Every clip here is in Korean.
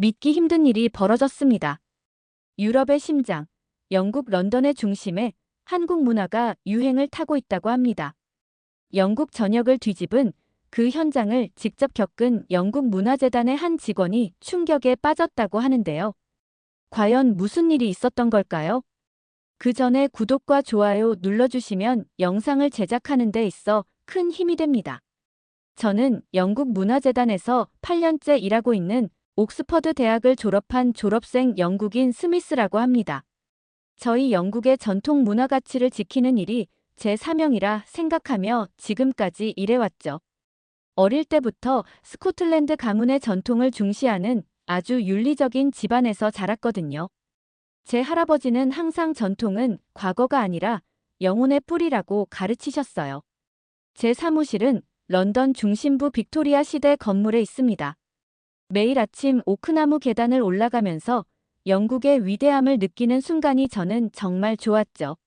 믿기 힘든 일이 벌어졌습니다. 유럽의 심장, 영국 런던의 중심에 한국 문화가 유행을 타고 있다고 합니다. 영국 전역을 뒤집은 그 현장을 직접 겪은 영국 문화재단의 한 직원이 충격에 빠졌다고 하는데요. 과연 무슨 일이 있었던 걸까요? 그 전에 구독과 좋아요 눌러주시면 영상을 제작하는 데 있어 큰 힘이 됩니다. 저는 영국 문화재단에서 8년째 일하고 있는 옥스퍼드 대학을 졸업한 졸업생 영국인 스미스라고 합니다. 저희 영국의 전통 문화 가치를 지키는 일이 제 사명이라 생각하며 지금까지 일해왔죠. 어릴 때부터 스코틀랜드 가문의 전통을 중시하는 아주 윤리적인 집안에서 자랐거든요. 제 할아버지는 항상 전통은 과거가 아니라 영혼의 뿌리라고 가르치셨어요. 제 사무실은 런던 중심부 빅토리아 시대 건물에 있습니다. 매일 아침 오크나무 계단을 올라가면서 영국의 위대함을 느끼는 순간이 저는 정말 좋았죠.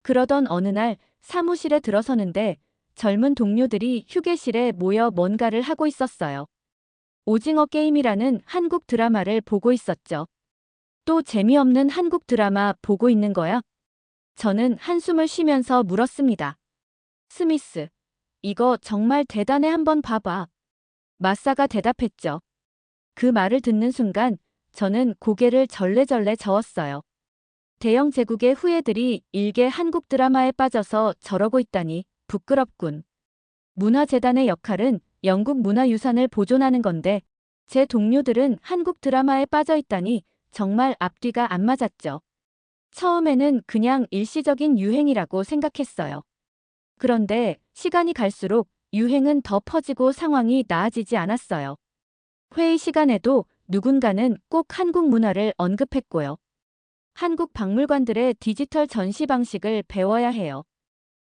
그러던 어느 날 사무실에 들어서는데 젊은 동료들이 휴게실에 모여 뭔가를 하고 있었어요. 오징어 게임이라는 한국 드라마를 보고 있었죠. 또 재미없는 한국 드라마 보고 있는 거야? 저는 한숨을 쉬면서 물었습니다. 스미스, 이거 정말 대단해, 한번 봐봐. 마사가 대답했죠. 그 말을 듣는 순간 저는 고개를 절레절레 저었어요. 대영 제국의 후예들이 일개 한국 드라마에 빠져서 저러고 있다니 부끄럽군. 문화재단의 역할은 영국 문화유산을 보존하는 건데 제 동료들은 한국 드라마에 빠져 있다니 정말 앞뒤가 안 맞았죠. 처음에는 그냥 일시적인 유행이라고 생각했어요. 그런데 시간이 갈수록 유행은 더 퍼지고 상황이 나아지지 않았어요. 회의 시간에도 누군가는 꼭 한국 문화를 언급했고요. 한국 박물관들의 디지털 전시 방식을 배워야 해요.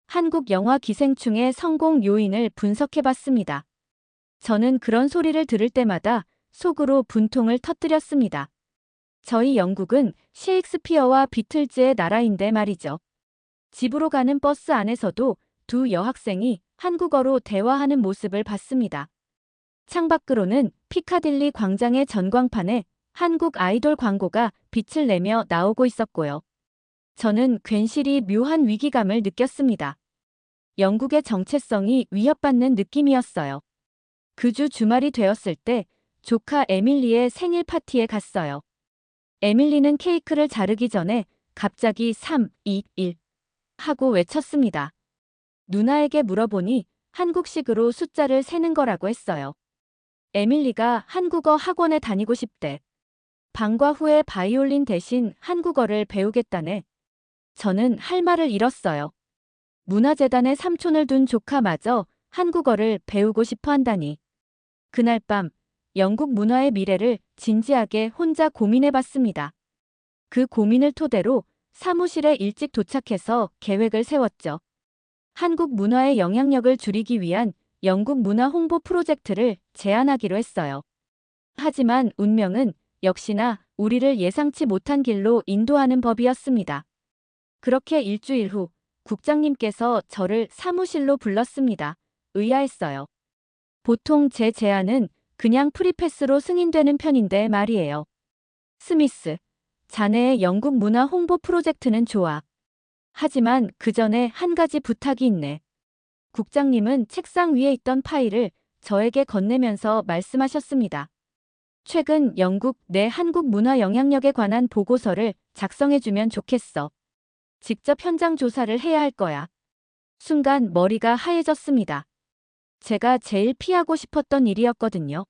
한국 영화 기생충의 성공 요인을 분석해봤습니다. 저는 그런 소리를 들을 때마다 속으로 분통을 터뜨렸습니다. 저희 영국은 셰익스피어와 비틀즈의 나라인데 말이죠. 집으로 가는 버스 안에서도 두 여학생이 한국어로 대화하는 모습을 봤습니다. 창밖으로는 피카딜리 광장의 전광판에 한국 아이돌 광고가 빛을 내며 나오고 있었고요. 저는 괜시리 묘한 위기감을 느꼈습니다. 영국의 정체성이 위협받는 느낌이었어요. 그 주 주말이 되었을 때 조카 에밀리의 생일 파티에 갔어요. 에밀리는 케이크를 자르기 전에 갑자기 3, 2, 1 하고 외쳤습니다. 누나에게 물어보니 한국식으로 숫자를 세는 거라고 했어요. 에밀리가 한국어 학원에 다니고 싶대. 방과 후에 바이올린 대신 한국어를 배우겠다네. 저는 할 말을 잃었어요. 문화재단에 삼촌을 둔 조카마저 한국어를 배우고 싶어 한다니. 그날 밤 영국 문화의 미래를 진지하게 혼자 고민해봤습니다. 그 고민을 토대로 사무실에 일찍 도착해서 계획을 세웠죠. 한국 문화의 영향력을 줄이기 위한 영국 문화 홍보 프로젝트를 제안하기로 했어요. 하지만 운명은 역시나 우리를 예상치 못한 길로 인도하는 법이었습니다. 그렇게 일주일 후 국장님께서 저를 사무실로 불렀습니다. 의아했어요. 보통 제 제안은 그냥 프리패스로 승인되는 편인데 말이에요. 스미스, 자네의 영국 문화 홍보 프로젝트는 좋아. 하지만 그 전에 한 가지 부탁이 있네. 국장님은 책상 위에 있던 파일을 저에게 건네면서 말씀하셨습니다. 최근 영국 내 한국 문화 영향력에 관한 보고서를 작성해주면 좋겠어. 직접 현장 조사를 해야 할 거야. 순간 머리가 하얘졌습니다. 제가 제일 피하고 싶었던 일이었거든요.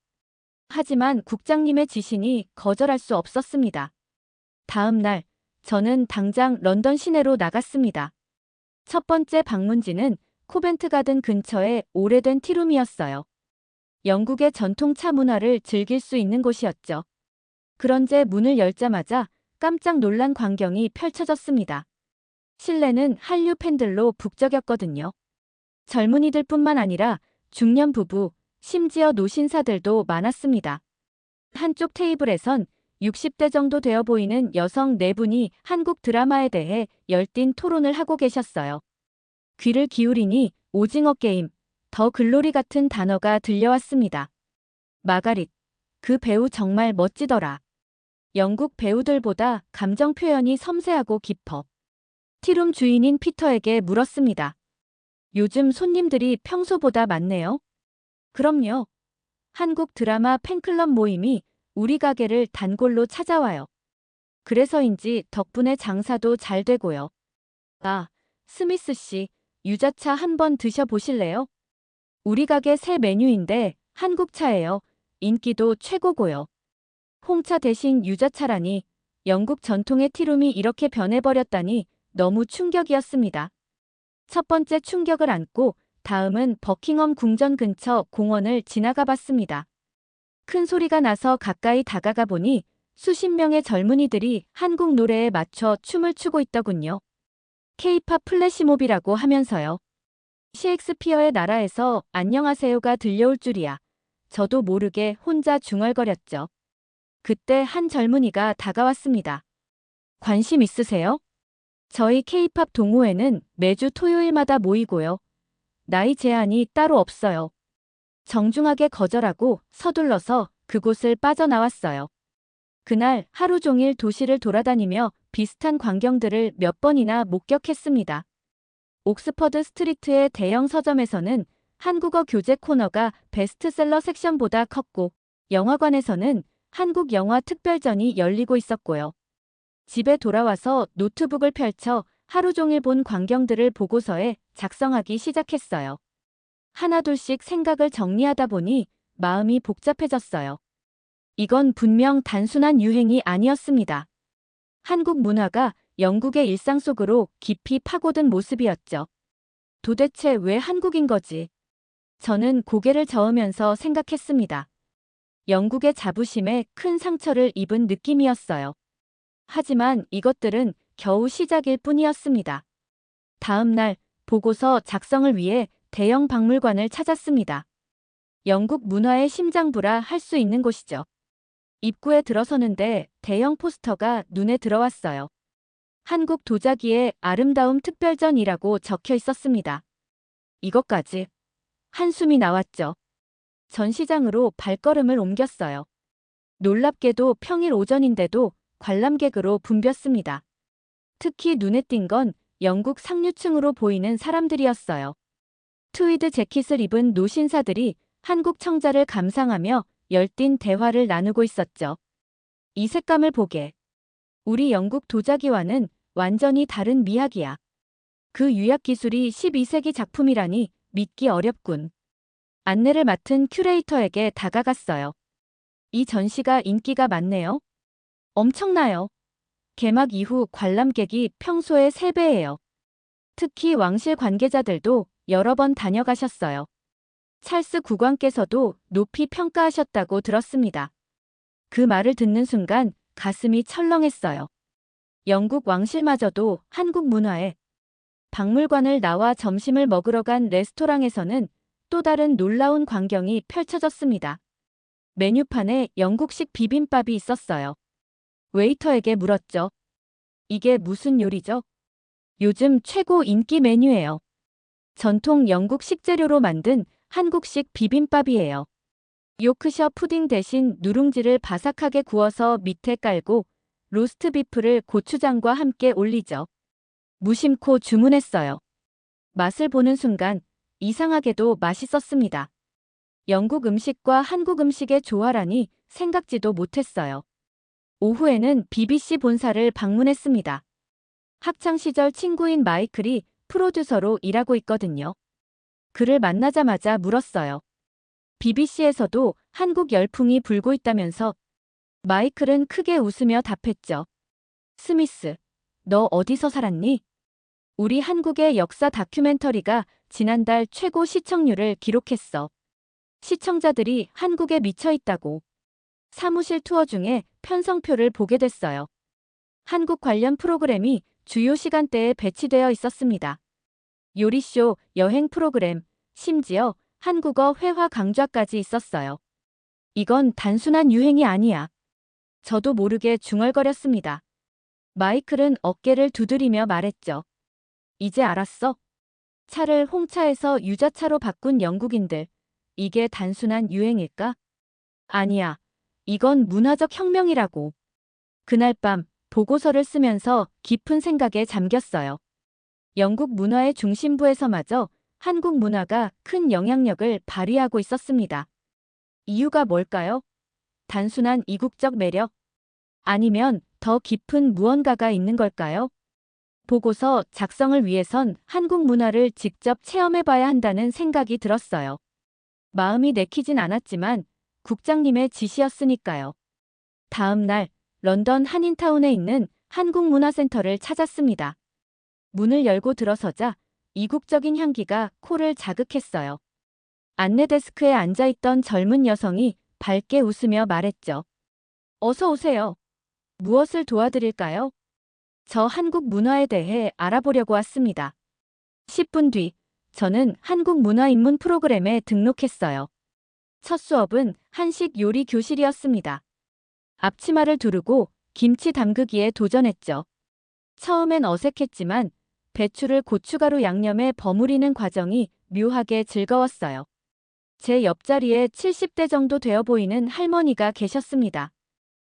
하지만 국장님의 지시니 거절할 수 없었습니다. 다음 날, 저는 당장 런던 시내로 나갔습니다. 첫 번째 방문지는 코벤트 가든 근처의 오래된 티룸이었어요. 영국의 전통 차 문화를 즐길 수 있는 곳이었죠. 그런데 문을 열자마자 깜짝 놀란 광경이 펼쳐졌습니다. 실내는 한류 팬들로 북적였거든요. 젊은이들뿐만 아니라 중년 부부, 심지어 노신사들도 많았습니다. 한쪽 테이블에선 60대 정도 되어 보이는 여성 4분이 한국 드라마에 대해 열띤 토론을 하고 계셨어요. 귀를 기울이니 오징어 게임, 더 글로리 같은 단어가 들려왔습니다. 마가릿, 그 배우 정말 멋지더라. 영국 배우들보다 감정 표현이 섬세하고 깊어. 티룸 주인인 피터에게 물었습니다. 요즘 손님들이 평소보다 많네요. 그럼요. 한국 드라마 팬클럽 모임이 우리 가게를 단골로 찾아와요. 그래서인지 덕분에 장사도 잘 되고요. 아, 스미스 씨, 유자차 한번 드셔보실래요? 우리 가게 새 메뉴인데 한국차예요. 인기도 최고고요. 홍차 대신 유자차라니 영국 전통의 티룸이 이렇게 변해버렸다니 너무 충격이었습니다. 첫 번째 충격을 안고 다음은 버킹엄 궁전 근처 공원을 지나가 봤습니다. 큰 소리가 나서 가까이 다가가 보니 수십 명의 젊은이들이 한국 노래에 맞춰 춤을 추고 있더군요. 케이팝 플래시몹이라고 하면서요. 셰익스피어의 나라에서 안녕하세요가 들려올 줄이야. 저도 모르게 혼자 중얼거렸죠. 그때 한 젊은이가 다가왔습니다. 관심 있으세요? 저희 케이팝 동호회는 매주 토요일마다 모이고요. 나이 제한이 따로 없어요. 정중하게 거절하고 서둘러서 그곳을 빠져나왔어요. 그날 하루 종일 도시를 돌아다니며 비슷한 광경들을 몇 번이나 목격했습니다. 옥스퍼드 스트리트의 대형 서점에서는 한국어 교재 코너가 베스트셀러 섹션보다 컸고, 영화관에서는 한국 영화 특별전이 열리고 있었고요. 집에 돌아와서 노트북을 펼쳐 하루 종일 본 광경들을 보고서에 작성하기 시작했어요. 하나둘씩 생각을 정리하다 보니 마음이 복잡해졌어요. 이건 분명 단순한 유행이 아니었습니다. 한국 문화가 영국의 일상 속으로 깊이 파고든 모습이었죠. 도대체 왜 한국인 거지? 저는 고개를 저으면서 생각했습니다. 영국의 자부심에 큰 상처를 입은 느낌이었어요. 하지만 이것들은 겨우 시작일 뿐이었습니다. 다음 날 보고서 작성을 위해 대형 박물관을 찾았습니다. 영국 문화의 심장부라 할 수 있는 곳이죠. 입구에 들어서는데 대형 포스터가 눈에 들어왔어요. 한국 도자기의 아름다움 특별전이라고 적혀 있었습니다. 이것까지 한숨이 나왔죠. 전시장으로 발걸음을 옮겼어요. 놀랍게도 평일 오전인데도 관람객으로 붐볐습니다. 특히 눈에 띈 건 영국 상류층으로 보이는 사람들이었어요. 트위드 재킷을 입은 노신사들이 한국 청자를 감상하며 열띤 대화를 나누고 있었죠. 이 색감을 보게. 우리 영국 도자기와는 완전히 다른 미학이야. 그 유약 기술이 12세기 작품이라니 믿기 어렵군. 안내를 맡은 큐레이터에게 다가갔어요. 이 전시가 인기가 많네요. 엄청나요. 개막 이후 관람객이 평소의 3배예요. 특히 왕실 관계자들도 여러 번 다녀가셨어요. 찰스 국왕께서도 높이 평가하셨다고 들었습니다. 그 말을 듣는 순간 가슴이 철렁했어요. 영국 왕실마저도 한국 문화에. 박물관을 나와 점심을 먹으러 간 레스토랑에서는 또 다른 놀라운 광경이 펼쳐졌습니다. 메뉴판에 영국식 비빔밥이 있었어요. 웨이터에게 물었죠. 이게 무슨 요리죠? 요즘 최고 인기 메뉴예요. 전통 영국 식재료로 만든 한국식 비빔밥이에요. 요크셔 푸딩 대신 누룽지를 바삭하게 구워서 밑에 깔고 로스트 비프를 고추장과 함께 올리죠. 무심코 주문했어요. 맛을 보는 순간 이상하게도 맛있었습니다. 영국 음식과 한국 음식의 조화라니 생각지도 못했어요. 오후에는 BBC 본사를 방문했습니다. 학창시절 친구인 마이클이 프로듀서로 일하고 있거든요. 그를 만나자마자 물었어요. BBC에서도 한국 열풍이 불고 있다면서? 마이클은 크게 웃으며 답했죠. 스미스, 너 어디서 살았니? 우리 한국의 역사 다큐멘터리가 지난달 최고 시청률을 기록했어. 시청자들이 한국에 미쳐 있다고. 사무실 투어 중에 편성표를 보게 됐어요. 한국 관련 프로그램이 주요 시간대에 배치되어 있었습니다. 요리쇼, 여행 프로그램, 심지어 한국어 회화 강좌까지 있었어요. 이건 단순한 유행이 아니야. 저도 모르게 중얼거렸습니다. 마이클은 어깨를 두드리며 말했죠. 이제 알았어? 차를 홍차에서 유자차로 바꾼 영국인들. 이게 단순한 유행일까? 아니야. 이건 문화적 혁명이라고. 그날 밤 보고서를 쓰면서 깊은 생각에 잠겼어요. 영국 문화의 중심부에서마저 한국 문화가 큰 영향력을 발휘하고 있었습니다. 이유가 뭘까요? 단순한 이국적 매력? 아니면 더 깊은 무언가가 있는 걸까요? 보고서 작성을 위해선 한국 문화를 직접 체험해봐야 한다는 생각이 들었어요. 마음이 내키진 않았지만 국장님의 지시였으니까요. 다음 날 런던 한인타운에 있는 한국문화센터를 찾았습니다. 문을 열고 들어서자 이국적인 향기가 코를 자극했어요. 안내 데스크에 앉아있던 젊은 여성이 밝게 웃으며 말했죠. 어서 오세요. 무엇을 도와드릴까요? 저 한국 문화에 대해 알아보려고 왔습니다. 10분 뒤, 저는 한국 문화 입문 프로그램에 등록했어요. 첫 수업은 한식 요리 교실이었습니다. 앞치마를 두르고 김치 담그기에 도전했죠. 처음엔 어색했지만 배추를 고춧가루 양념에 버무리는 과정이 묘하게 즐거웠어요. 제 옆자리에 70대 정도 되어 보이는 할머니가 계셨습니다.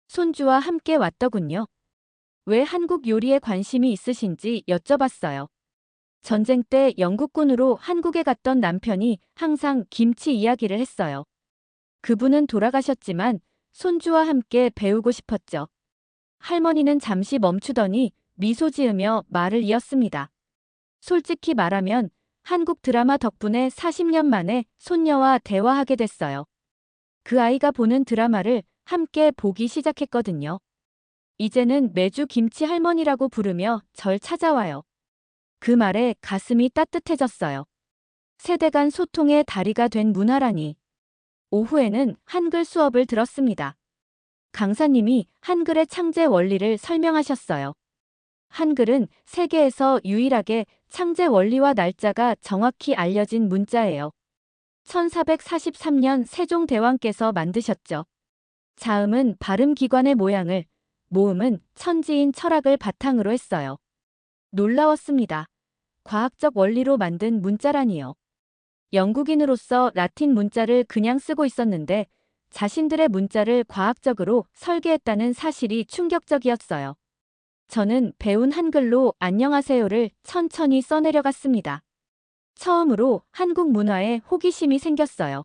손주와 함께 왔더군요. 왜 한국 요리에 관심이 있으신지 여쭤봤어요. 전쟁 때 영국군으로 한국에 갔던 남편이 항상 김치 이야기를 했어요. 그분은 돌아가셨지만 손주와 함께 배우고 싶었죠. 할머니는 잠시 멈추더니 미소 지으며 말을 이었습니다. 솔직히 말하면 한국 드라마 덕분에 40년 만에 손녀와 대화하게 됐어요. 그 아이가 보는 드라마를 함께 보기 시작했거든요. 이제는 매주 김치 할머니라고 부르며 절 찾아와요. 그 말에 가슴이 따뜻해졌어요. 세대 간 소통의 다리가 된 문화라니. 오후에는 한글 수업을 들었습니다. 강사님이 한글의 창제 원리를 설명하셨어요. 한글은 세계에서 유일하게 창제 원리와 날짜가 정확히 알려진 문자예요. 1443년 세종대왕께서 만드셨죠. 자음은 발음기관의 모양을, 모음은 천지인 철학을 바탕으로 했어요. 놀라웠습니다. 과학적 원리로 만든 문자라니요. 영국인으로서 라틴 문자를 그냥 쓰고 있었는데 자신들의 문자를 과학적으로 설계했다는 사실이 충격적이었어요. 저는 배운 한글로 안녕하세요를 천천히 써내려갔습니다. 처음으로 한국 문화에 호기심이 생겼어요.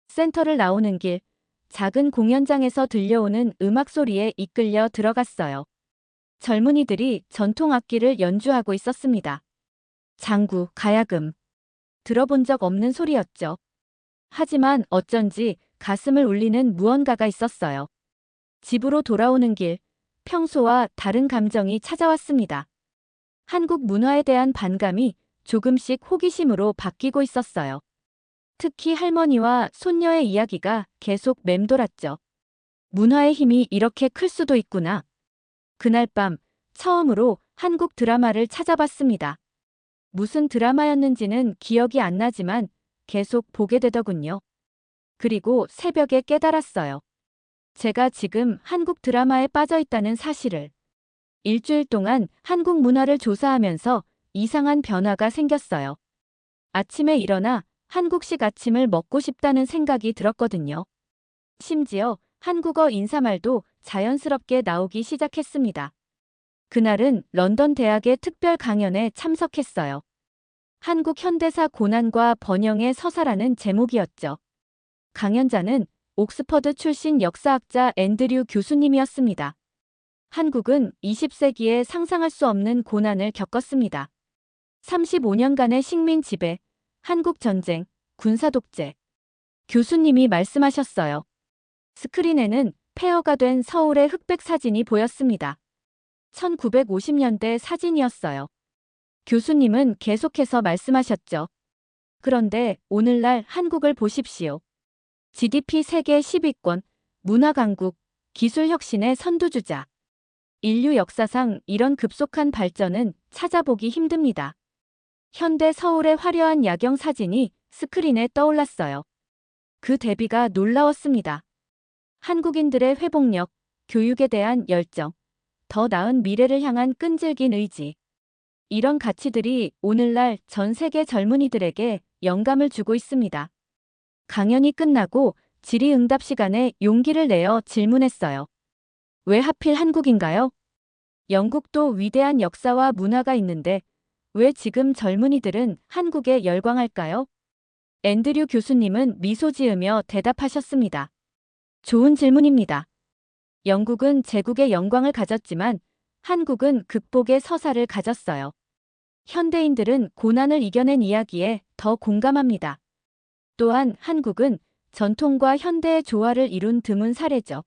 센터를 나오는 길, 작은 공연장에서 들려오는 음악 소리에 이끌려 들어갔어요. 젊은이들이 전통 악기를 연주하고 있었습니다. 장구, 가야금. 들어본 적 없는 소리였죠. 하지만 어쩐지 가슴을 울리는 무언가가 있었어요. 집으로 돌아오는 길, 평소와 다른 감정이 찾아왔습니다. 한국 문화에 대한 반감이 조금씩 호기심으로 바뀌고 있었어요. 특히 할머니와 손녀의 이야기가 계속 맴돌았죠. 문화의 힘이 이렇게 클 수도 있구나. 그날 밤 처음으로 한국 드라마를 찾아봤습니다. 무슨 드라마였는지는 기억이 안 나지만 계속 보게 되더군요. 그리고 새벽에 깨달았어요. 제가 지금 한국 드라마에 빠져 있다는 사실을. 일주일 동안 한국 문화를 조사하면서 이상한 변화가 생겼어요. 아침에 일어나 한국식 아침을 먹고 싶다는 생각이 들었거든요. 심지어 한국어 인사말도 자연스럽게 나오기 시작했습니다. 그날은 런던 대학의 특별 강연에 참석했어요. 한국 현대사 고난과 번영의 서사라는 제목이었죠. 강연자는 옥스퍼드 출신 역사학자 앤드류 교수님이었습니다. 한국은 20세기에 상상할 수 없는 고난을 겪었습니다. 35년간의 식민 지배, 한국 전쟁, 군사 독재. 교수님이 말씀하셨어요. 스크린에는 폐허가 된 서울의 흑백 사진이 보였습니다. 1950년대 사진이었어요. 교수님은 계속해서 말씀하셨죠. 그런데 오늘날 한국을 보십시오. GDP 세계 10위권, 문화강국, 기술혁신의 선두주자. 인류 역사상 이런 급속한 발전은 찾아보기 힘듭니다. 현대 서울의 화려한 야경 사진이 스크린에 떠올랐어요. 그 대비가 놀라웠습니다. 한국인들의 회복력, 교육에 대한 열정, 더 나은 미래를 향한 끈질긴 의지. 이런 가치들이 오늘날 전 세계 젊은이들에게 영감을 주고 있습니다. 강연이 끝나고 질의응답 시간에 용기를 내어 질문했어요. 왜 하필 한국인가요? 영국도 위대한 역사와 문화가 있는데 왜 지금 젊은이들은 한국에 열광할까요? 앤드류 교수님은 미소 지으며 대답하셨습니다. 좋은 질문입니다. 영국은 제국의 영광을 가졌지만 한국은 극복의 서사를 가졌어요. 현대인들은 고난을 이겨낸 이야기에 더 공감합니다. 또한 한국은 전통과 현대의 조화를 이룬 드문 사례죠.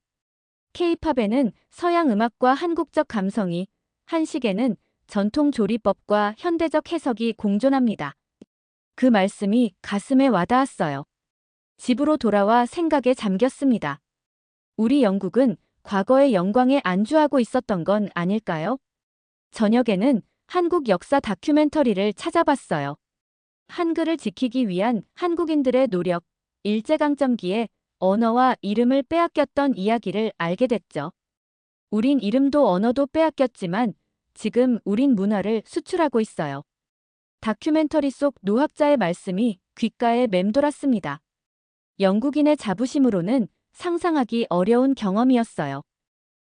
K-팝에는 서양 음악과 한국적 감성이, 한식에는 전통 조리법과 현대적 해석이 공존합니다. 그 말씀이 가슴에 와닿았어요. 집으로 돌아와 생각에 잠겼습니다. 우리 영국은 과거의 영광에 안주하고 있었던 건 아닐까요? 저녁에는 한국 역사 다큐멘터리를 찾아봤어요. 한글을 지키기 위한 한국인들의 노력, 일제강점기에 언어와 이름을 빼앗겼던 이야기를 알게 됐죠. 우린 이름도 언어도 빼앗겼지만 지금 우린 문화를 수출하고 있어요. 다큐멘터리 속 노학자의 말씀이 귓가에 맴돌았습니다. 영국인의 자부심으로는 상상하기 어려운 경험이었어요.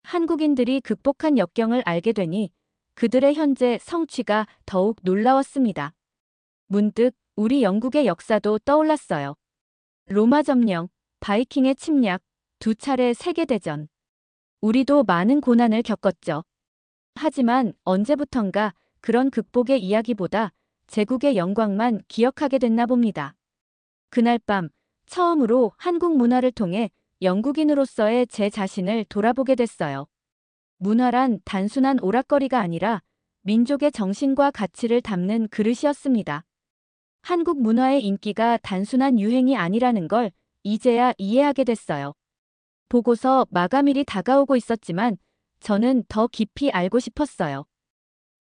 한국인들이 극복한 역경을 알게 되니 그들의 현재 성취가 더욱 놀라웠습니다. 문득 우리 영국의 역사도 떠올랐어요. 로마 점령, 바이킹의 침략, 두 차례 세계대전. 우리도 많은 고난을 겪었죠. 하지만 언제부턴가 그런 극복의 이야기보다 제국의 영광만 기억하게 됐나 봅니다. 그날 밤 처음으로 한국 문화를 통해 영국인으로서의 제 자신을 돌아보게 됐어요. 문화란 단순한 오락거리가 아니라 민족의 정신과 가치를 담는 그릇이었습니다. 한국 문화의 인기가 단순한 유행이 아니라는 걸 이제야 이해하게 됐어요. 보고서 마감일이 다가오고 있었지만 저는 더 깊이 알고 싶었어요.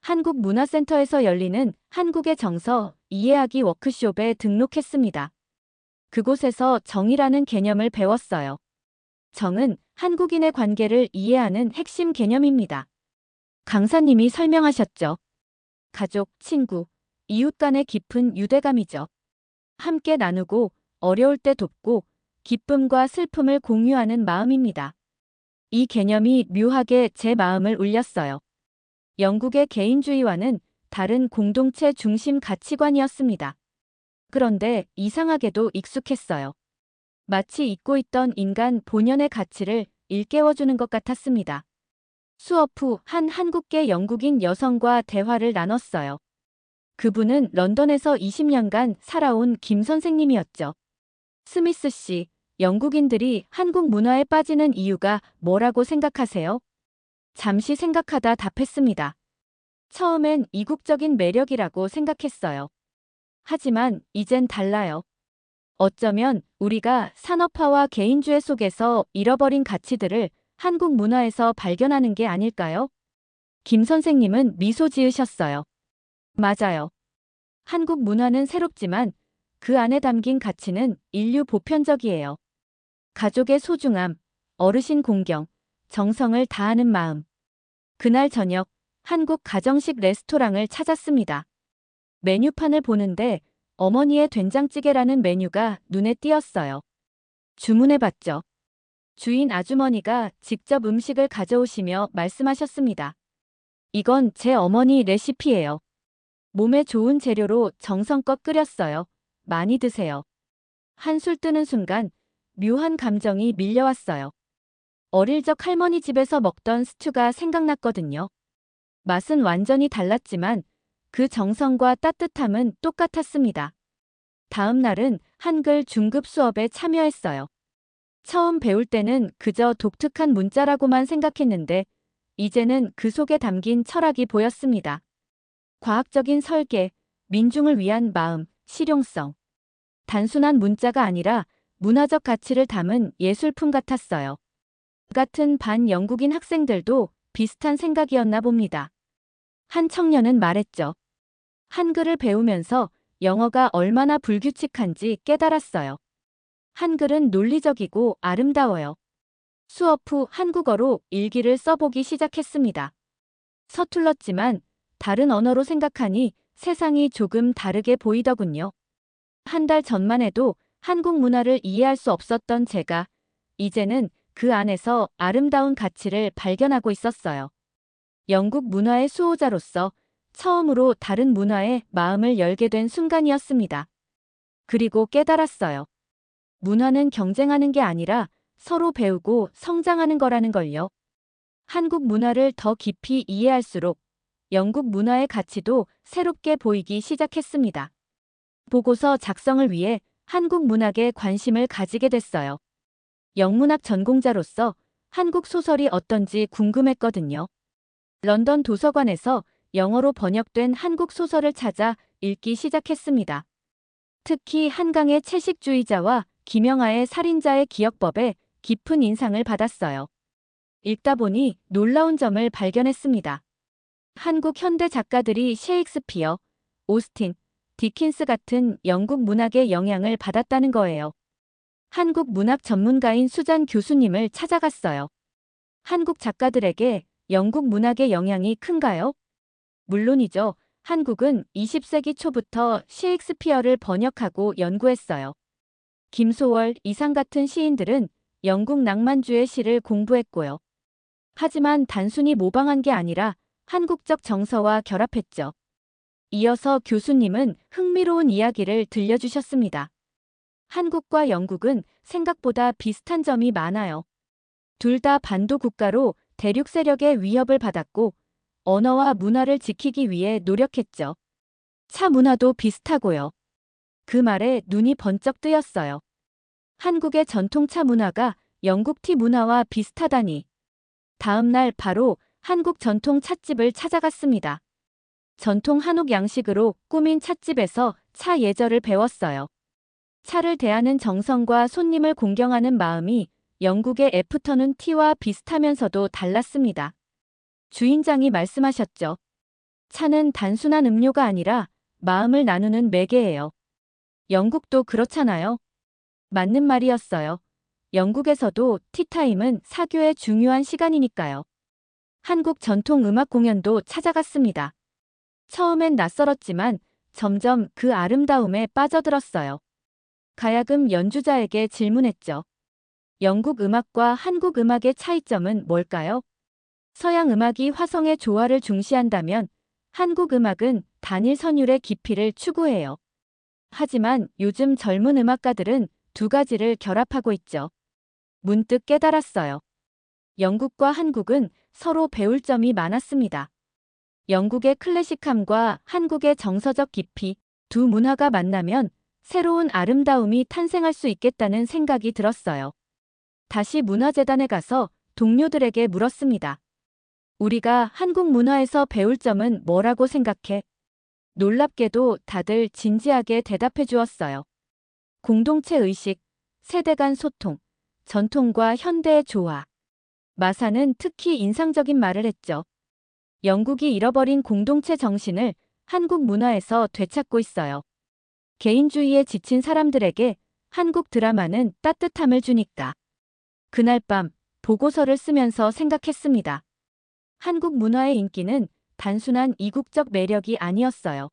한국문화센터에서 열리는 한국의 정서 이해하기 워크숍에 등록했습니다. 그곳에서 정이라는 개념을 배웠어요. 정은 한국인의 관계를 이해하는 핵심 개념입니다. 강사님이 설명하셨죠. 가족, 친구, 이웃 간의 깊은 유대감이죠. 함께 나누고 어려울 때 돕고 기쁨과 슬픔을 공유하는 마음입니다. 이 개념이 묘하게 제 마음을 울렸어요. 영국의 개인주의와는 다른 공동체 중심 가치관이었습니다. 그런데 이상하게도 익숙했어요. 마치 잊고 있던 인간 본연의 가치를 일깨워주는 것 같았습니다. 수업 후 한 한국계 영국인 여성과 대화를 나눴어요. 그분은 런던에서 20년간 살아온 김 선생님이었죠. 스미스 씨, 영국인들이 한국 문화에 빠지는 이유가 뭐라고 생각하세요? 잠시 생각하다 답했습니다. 처음엔 이국적인 매력이라고 생각했어요. 하지만 이젠 달라요. 어쩌면 우리가 산업화와 개인주의 속에서 잃어버린 가치들을 한국 문화에서 발견하는 게 아닐까요? 김 선생님은 미소 지으셨어요. 맞아요. 한국 문화는 새롭지만 그 안에 담긴 가치는 인류 보편적이에요. 가족의 소중함, 어르신 공경, 정성을 다하는 마음. 그날 저녁 한국 가정식 레스토랑을 찾았습니다. 메뉴판을 보는데 어머니의 된장찌개라는 메뉴가 눈에 띄었어요. 주문해봤죠. 주인 아주머니가 직접 음식을 가져오시며 말씀하셨습니다. 이건 제 어머니 레시피예요. 몸에 좋은 재료로 정성껏 끓였어요. 많이 드세요. 한술 뜨는 순간 묘한 감정이 밀려왔어요. 어릴 적 할머니 집에서 먹던 스튜가 생각났거든요. 맛은 완전히 달랐지만 그 정성과 따뜻함은 똑같았습니다. 다음 날은 한글 중급 수업에 참여했어요. 처음 배울 때는 그저 독특한 문자라고만 생각했는데 이제는 그 속에 담긴 철학이 보였습니다. 과학적인 설계, 민중을 위한 마음, 실용성. 단순한 문자가 아니라 문화적 가치를 담은 예술품 같았어요. 같은 반영국인 학생들도 비슷한 생각이었나 봅니다. 한 청년은 말했죠. 한글을 배우면서 영어가 얼마나 불규칙한지 깨달았어요. 한글은 논리적이고 아름다워요. 수업 후 한국어로 일기를 써보기 시작했습니다. 서툴렀지만 다른 언어로 생각하니 세상이 조금 다르게 보이더군요. 한 달 전만 해도 한국 문화를 이해할 수 없었던 제가 이제는 그 안에서 아름다운 가치를 발견하고 있었어요. 영국 문화의 수호자로서 처음으로 다른 문화에 마음을 열게 된 순간이었습니다. 그리고 깨달았어요. 문화는 경쟁하는 게 아니라 서로 배우고 성장하는 거라는 걸요. 한국 문화를 더 깊이 이해할수록 영국 문화의 가치도 새롭게 보이기 시작했습니다. 보고서 작성을 위해 한국 문학에 관심을 가지게 됐어요. 영문학 전공자로서 한국 소설이 어떤지 궁금했거든요. 런던 도서관에서 영어로 번역된 한국 소설을 찾아 읽기 시작했습니다. 특히 한강의 채식주의자와 김영하의 살인자의 기억법에 깊은 인상을 받았어요. 읽다 보니 놀라운 점을 발견했습니다. 한국 현대 작가들이 셰익스피어, 오스틴, 디킨스 같은 영국 문학의 영향을 받았다는 거예요. 한국 문학 전문가인 수잔 교수님을 찾아갔어요. 한국 작가들에게 영국 문학의 영향이 큰가요? 물론이죠. 한국은 20세기 초부터 셰익스피어를 번역하고 연구했어요. 김소월, 이상 같은 시인들은 영국 낭만주의 시를 공부했고요. 하지만 단순히 모방한 게 아니라 한국적 정서와 결합했죠. 이어서 교수님은 흥미로운 이야기를 들려주셨습니다. 한국과 영국은 생각보다 비슷한 점이 많아요. 둘 다 반도 국가로 대륙 세력의 위협을 받았고 언어와 문화를 지키기 위해 노력했죠. 차 문화도 비슷하고요. 그 말에 눈이 번쩍 뜨였어요. 한국의 전통차 문화가 영국 티 문화와 비슷하다니. 다음 날 바로 한국 전통 찻집을 찾아갔습니다. 전통 한옥 양식으로 꾸민 찻집에서 차 예절을 배웠어요. 차를 대하는 정성과 손님을 공경하는 마음이 영국의 애프터눈 티와 비슷하면서도 달랐습니다. 주인장이 말씀하셨죠. 차는 단순한 음료가 아니라 마음을 나누는 매개예요. 영국도 그렇잖아요. 맞는 말이었어요. 영국에서도 티타임은 사교의 중요한 시간이니까요. 한국 전통 음악 공연도 찾아갔습니다. 처음엔 낯설었지만 점점 그 아름다움에 빠져들었어요. 가야금 연주자에게 질문했죠. 영국 음악과 한국 음악의 차이점은 뭘까요? 서양 음악이 화성의 조화를 중시한다면 한국 음악은 단일 선율의 깊이를 추구해요. 하지만 요즘 젊은 음악가들은 두 가지를 결합하고 있죠. 문득 깨달았어요. 영국과 한국은 서로 배울 점이 많았습니다. 영국의 클래식함과 한국의 정서적 깊이, 두 문화가 만나면 새로운 아름다움이 탄생할 수 있겠다는 생각이 들었어요. 다시 문화재단에 가서 동료들에게 물었습니다. 우리가 한국 문화에서 배울 점은 뭐라고 생각해? 놀랍게도 다들 진지하게 대답해 주었어요. 공동체 의식, 세대 간 소통, 전통과 현대의 조화. 마사는 특히 인상적인 말을 했죠. 영국이 잃어버린 공동체 정신을 한국 문화에서 되찾고 있어요. 개인주의에 지친 사람들에게 한국 드라마는 따뜻함을 주니까. 그날 밤 보고서를 쓰면서 생각했습니다. 한국 문화의 인기는 단순한 이국적 매력이 아니었어요.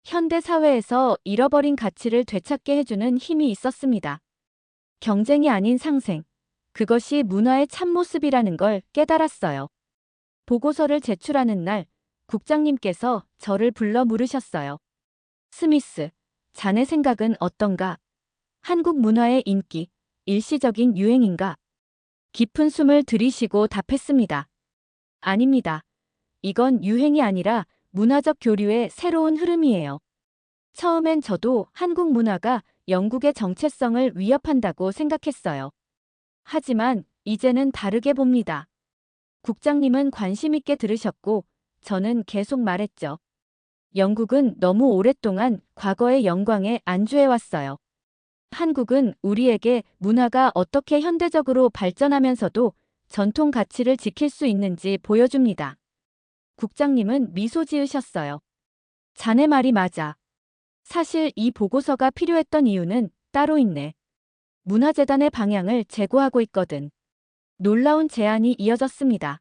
현대 사회에서 잃어버린 가치를 되찾게 해주는 힘이 있었습니다. 경쟁이 아닌 상생. 그것이 문화의 참모습이라는 걸 깨달았어요. 보고서를 제출하는 날, 국장님께서 저를 불러 물으셨어요. 스미스, 자네 생각은 어떤가? 한국 문화의 인기, 일시적인 유행인가? 깊은 숨을 들이쉬고 답했습니다. 아닙니다. 이건 유행이 아니라 문화적 교류의 새로운 흐름이에요. 처음엔 저도 한국 문화가 영국의 정체성을 위협한다고 생각했어요. 하지만 이제는 다르게 봅니다. 국장님은 관심 있게 들으셨고 저는 계속 말했죠. 영국은 너무 오랫동안 과거의 영광에 안주해왔어요. 한국은 우리에게 문화가 어떻게 현대적으로 발전하면서도 전통 가치를 지킬 수 있는지 보여줍니다. 국장님은 미소 지으셨어요. 자네 말이 맞아. 사실 이 보고서가 필요했던 이유는 따로 있네. 문화재단의 방향을 제고하고 있거든. 놀라운 제안이 이어졌습니다.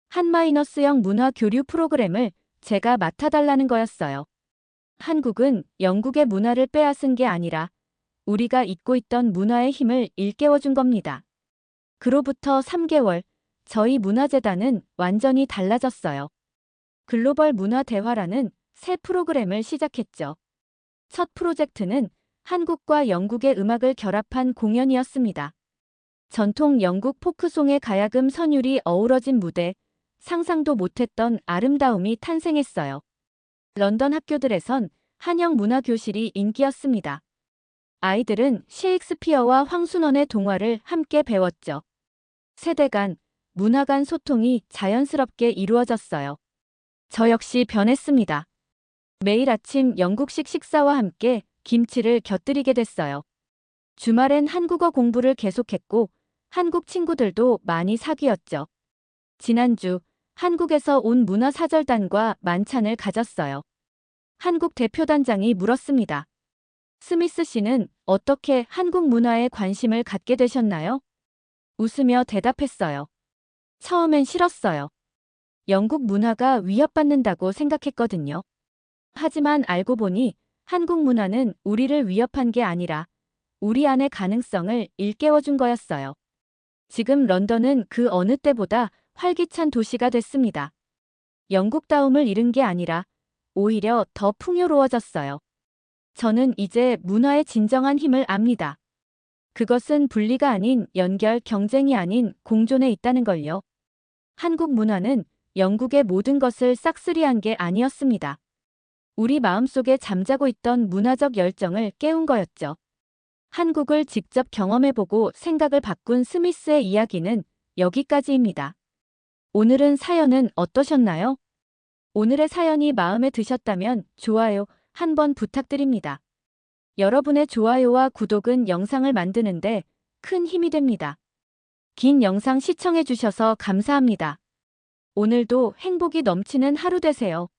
한 마이너스형 문화 교류 프로그램을 제가 맡아달라는 거였어요. 한국은 영국의 문화를 빼앗은 게 아니라 우리가 잊고 있던 문화의 힘을 일깨워준 겁니다. 그로부터 3개월, 저희 문화재단은 완전히 달라졌어요. 글로벌 문화 대화라는 새 프로그램을 시작했죠. 첫 프로젝트는 한국과 영국의 음악을 결합한 공연이었습니다. 전통 영국 포크송의 가야금 선율이 어우러진 무대, 상상도 못했던 아름다움이 탄생했어요. 런던 학교들에선 한영 문화교실이 인기였습니다. 아이들은 셰익스피어와 황순원의 동화를 함께 배웠죠. 세대 간, 문화 간 소통이 자연스럽게 이루어졌어요. 저 역시 변했습니다. 매일 아침 영국식 식사와 함께 김치를 곁들이게 됐어요. 주말엔 한국어 공부를 계속했고 한국 친구들도 많이 사귀었죠. 지난주 한국에서 온 문화사절단과 만찬을 가졌어요. 한국 대표단장이 물었습니다. 스미스 씨는 어떻게 한국 문화에 관심을 갖게 되셨나요? 웃으며 대답했어요. 처음엔 싫었어요. 영국 문화가 위협받는다고 생각했거든요. 하지만 알고 보니 한국 문화는 우리를 위협한 게 아니라 우리 안의 가능성을 일깨워준 거였어요. 지금 런던은 그 어느 때보다 활기찬 도시가 됐습니다. 영국다움을 잃은 게 아니라 오히려 더 풍요로워졌어요. 저는 이제 문화의 진정한 힘을 압니다. 그것은 분리가 아닌 연결, 경쟁이 아닌 공존에 있다는 걸요. 한국 문화는 영국의 모든 것을 싹쓸이한 게 아니었습니다. 우리 마음속에 잠자고 있던 문화적 열정을 깨운 거였죠. 한국을 직접 경험해보고 생각을 바꾼 스미스의 이야기는 여기까지입니다. 오늘은 사연은 어떠셨나요? 오늘의 사연이 마음에 드셨다면 좋아요 한번 부탁드립니다. 여러분의 좋아요와 구독은 영상을 만드는데 큰 힘이 됩니다. 긴 영상 시청해주셔서 감사합니다. 오늘도 행복이 넘치는 하루 되세요.